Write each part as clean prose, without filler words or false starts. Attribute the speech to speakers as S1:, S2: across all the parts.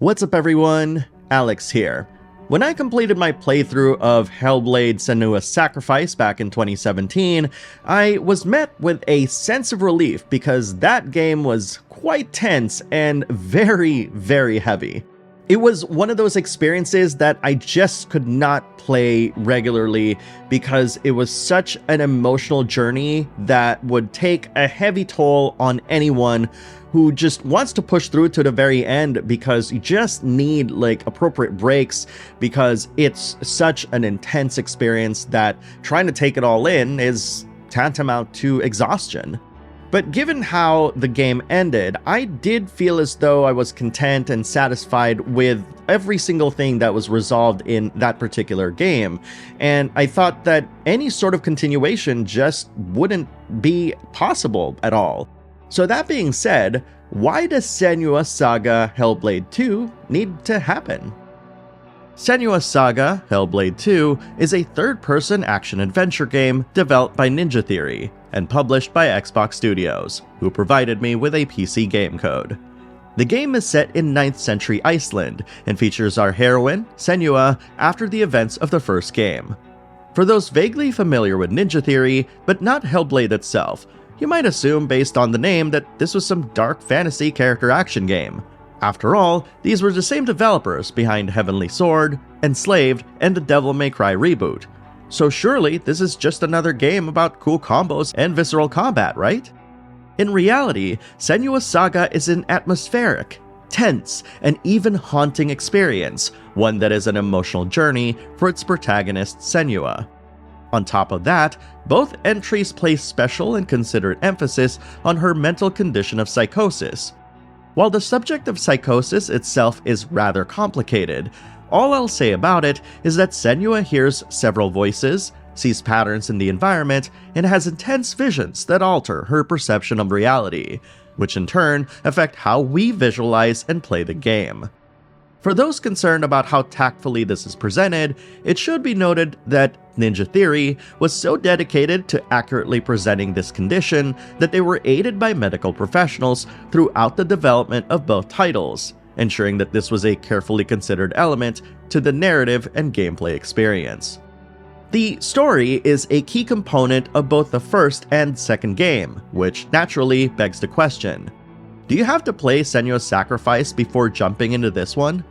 S1: What's up everyone, Alex here. When I completed my playthrough of Hellblade Senua's Sacrifice back in 2017, I was met with a sense of relief because that game was quite tense and very, very heavy. It was one of those experiences that I just could not play regularly because it was such an emotional journey that would take a heavy toll on anyone who just wants to push through to the very end, because you just need appropriate breaks because it's such an intense experience that trying to take it all in is tantamount to exhaustion. But given how the game ended, I did feel as though I was content and satisfied with every single thing that was resolved in that particular game, and I thought that any sort of continuation just wouldn't be possible at all. So that being said, why does Senua Saga Hellblade II need to happen? Senua Saga Hellblade II is a third-person action-adventure game developed by Ninja Theory and published by Xbox Studios, who provided me with a PC game code. The game is set in 9th century Iceland and features our heroine, Senua, after the events of the first game. For those vaguely familiar with Ninja Theory, but not Hellblade itself, you might assume based on the name that this was some dark fantasy character action game. After all, these were the same developers behind Heavenly Sword, Enslaved, and the Devil May Cry reboot. So surely this is just another game about cool combos and visceral combat, right? In reality, Senua Saga is an atmospheric, tense, and even haunting experience, one that is an emotional journey for its protagonist Senua. On top of that, both entries place special and considerate emphasis on her mental condition of psychosis. While the subject of psychosis itself is rather complicated, all I'll say about it is that Senua hears several voices, sees patterns in the environment, and has intense visions that alter her perception of reality, which in turn affect how we visualize and play the game. For those concerned about how tactfully this is presented, it should be noted that Ninja Theory was so dedicated to accurately presenting this condition that they were aided by medical professionals throughout the development of both titles, ensuring that this was a carefully considered element to the narrative and gameplay experience. The story is a key component of both the first and second game, which naturally begs the question: do you have to play Senua's Sacrifice before jumping into this one?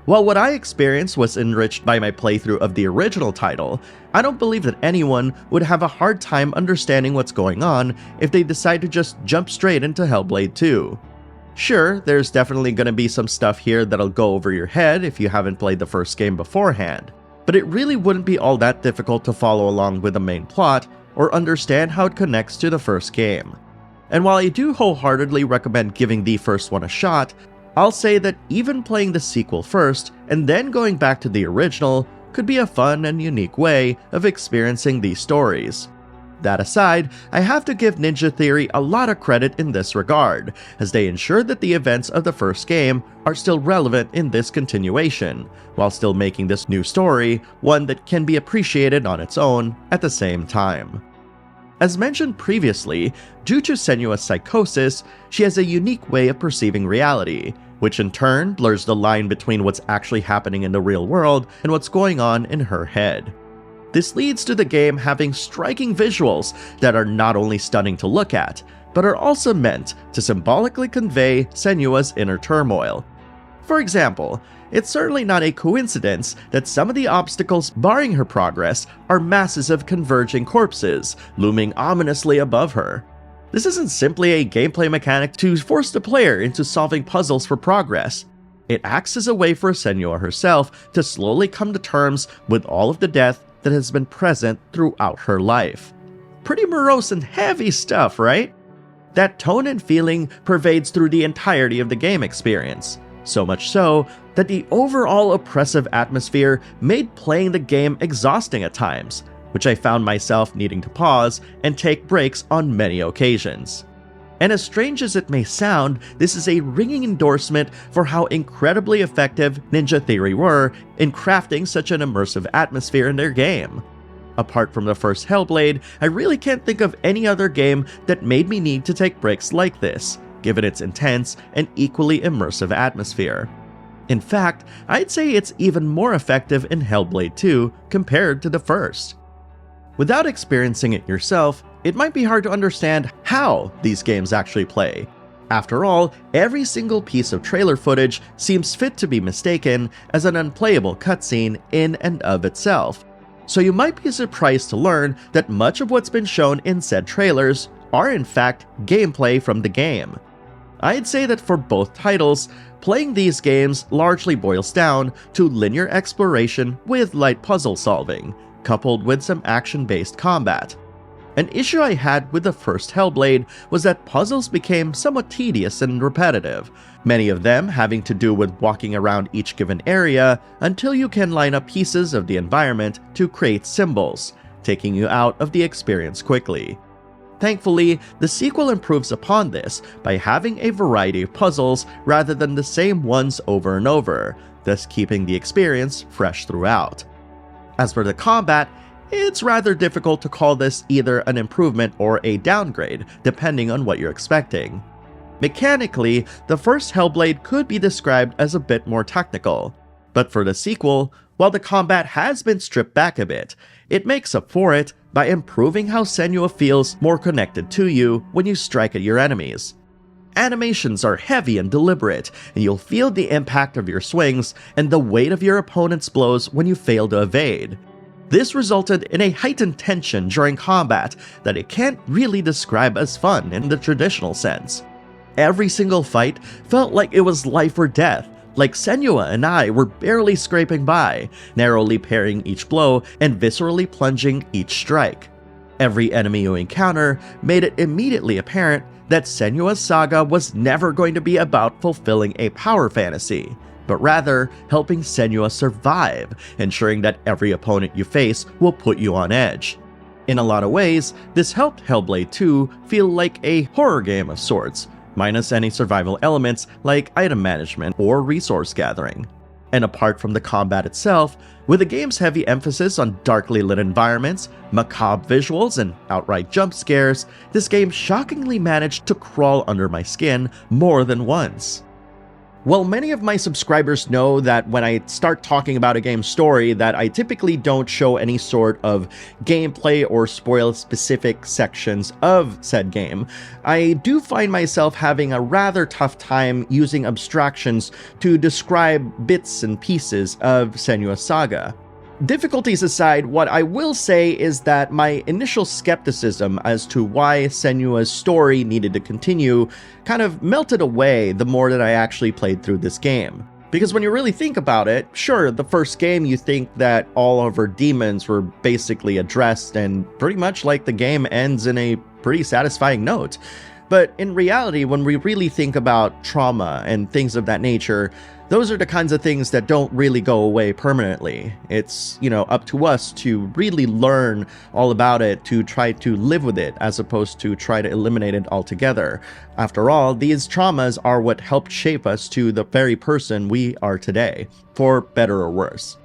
S1: While what I experienced was enriched by my playthrough of the original title, I don't believe that anyone would have a hard time understanding what's going on if they decide to just jump straight into Hellblade 2. Sure, there's definitely going to be some stuff here that'll go over your head if you haven't played the first game beforehand, but it really wouldn't be all that difficult to follow along with the main plot or understand how it connects to the first game. And while I do wholeheartedly recommend giving the first one a shot, I'll say that even playing the sequel first and then going back to the original could be a fun and unique way of experiencing these stories. That aside, I have to give Ninja Theory a lot of credit in this regard, as they ensured that the events of the first game are still relevant in this continuation, while still making this new story one that can be appreciated on its own at the same time. As mentioned previously, due to Senua's psychosis, she has a unique way of perceiving reality, which in turn blurs the line between what's actually happening in the real world and what's going on in her head. This leads to the game having striking visuals that are not only stunning to look at, but are also meant to symbolically convey Senua's inner turmoil. For example, it's certainly not a coincidence that some of the obstacles barring her progress are masses of converging corpses, looming ominously above her. This isn't simply a gameplay mechanic to force the player into solving puzzles for progress. It acts as a way for Senua herself to slowly come to terms with all of the death that has been present throughout her life. Pretty morose and heavy stuff, right? That tone and feeling pervades through the entirety of the game experience. So much so that the overall oppressive atmosphere made playing the game exhausting at times, which I found myself needing to pause and take breaks on many occasions. And as strange as it may sound, this is a ringing endorsement for how incredibly effective Ninja Theory were in crafting such an immersive atmosphere in their game. Apart from the first Hellblade, I really can't think of any other game that made me need to take breaks like this, given its intense and equally immersive atmosphere. In fact, I'd say it's even more effective in Hellblade II compared to the first. Without experiencing it yourself, it might be hard to understand how these games actually play. After all, every single piece of trailer footage seems fit to be mistaken as an unplayable cutscene in and of itself. So you might be surprised to learn that much of what's been shown in said trailers are in fact gameplay from the game. I'd say that for both titles, playing these games largely boils down to linear exploration with light puzzle solving, coupled with some action-based combat. An issue I had with the first Hellblade was that puzzles became somewhat tedious and repetitive, many of them having to do with walking around each given area until you can line up pieces of the environment to create symbols, taking you out of the experience quickly. Thankfully, the sequel improves upon this by having a variety of puzzles rather than the same ones over and over, thus keeping the experience fresh throughout. As for the combat, it's rather difficult to call this either an improvement or a downgrade, depending on what you're expecting. Mechanically, the first Hellblade could be described as a bit more technical, but for the sequel, while the combat has been stripped back a bit, it makes up for it by improving how Senua feels more connected to you when you strike at your enemies. Animations are heavy and deliberate, and you'll feel the impact of your swings and the weight of your opponent's blows when you fail to evade. This resulted in a heightened tension during combat that it can't really describe as fun in the traditional sense. Every single fight felt like it was life or death, like Senua and I were barely scraping by, narrowly parrying each blow and viscerally plunging each strike. Every enemy you encounter made it immediately apparent that Senua's Saga was never going to be about fulfilling a power fantasy, but rather helping Senua survive, ensuring that every opponent you face will put you on edge. In a lot of ways, this helped Hellblade 2 feel like a horror game of sorts, minus any survival elements like item management or resource gathering. And apart from the combat itself, with the game's heavy emphasis on darkly lit environments, macabre visuals, and outright jump scares, this game shockingly managed to crawl under my skin more than once. Well, many of my subscribers know that when I start talking about a game's story that I typically don't show any sort of gameplay or spoil specific sections of said game. I do find myself having a rather tough time using abstractions to describe bits and pieces of Senua's Saga. Difficulties aside, what I will say is that my initial skepticism as to why Senua's story needed to continue kind of melted away the more that I actually played through this game. Because when you really think about it, sure, the first game you think that all of her demons were basically addressed and pretty much like the game ends in a pretty satisfying note. But in reality, when we really think about trauma and things of that nature, those are the kinds of things that don't really go away permanently. It's, up to us to really learn all about it, to try to live with it, as opposed to try to eliminate it altogether. After all, these traumas are what helped shape us to the very person we are today, for better or worse.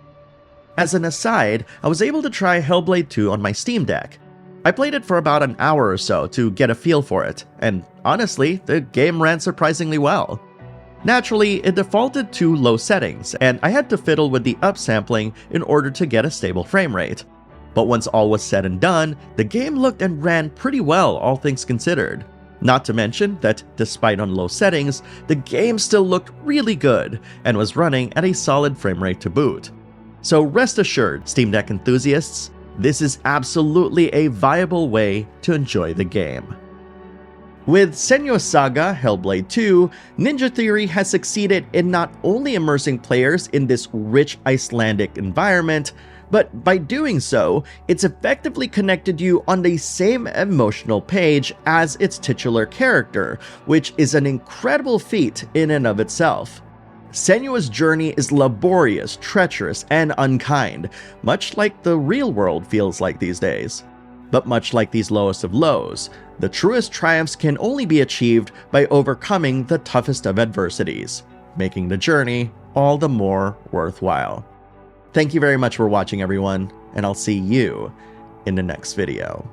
S1: As an aside, I was able to try Hellblade 2 on my Steam Deck. I played it for about an hour or so to get a feel for it, and honestly, the game ran surprisingly well. Naturally, it defaulted to low settings, and I had to fiddle with the upsampling in order to get a stable frame rate. But once all was said and done, the game looked and ran pretty well, all things considered. Not to mention that, despite on low settings, the game still looked really good, and was running at a solid frame rate to boot. So rest assured, Steam Deck enthusiasts, this is absolutely a viable way to enjoy the game. With Senua's Saga Hellblade 2, Ninja Theory has succeeded in not only immersing players in this rich Icelandic environment, but by doing so, it's effectively connected you on the same emotional page as its titular character, which is an incredible feat in and of itself. Senua's journey is laborious, treacherous, and unkind, much like the real world feels like these days. But much like these lowest of lows, the truest triumphs can only be achieved by overcoming the toughest of adversities, making the journey all the more worthwhile. Thank you very much for watching, everyone, and I'll see you in the next video.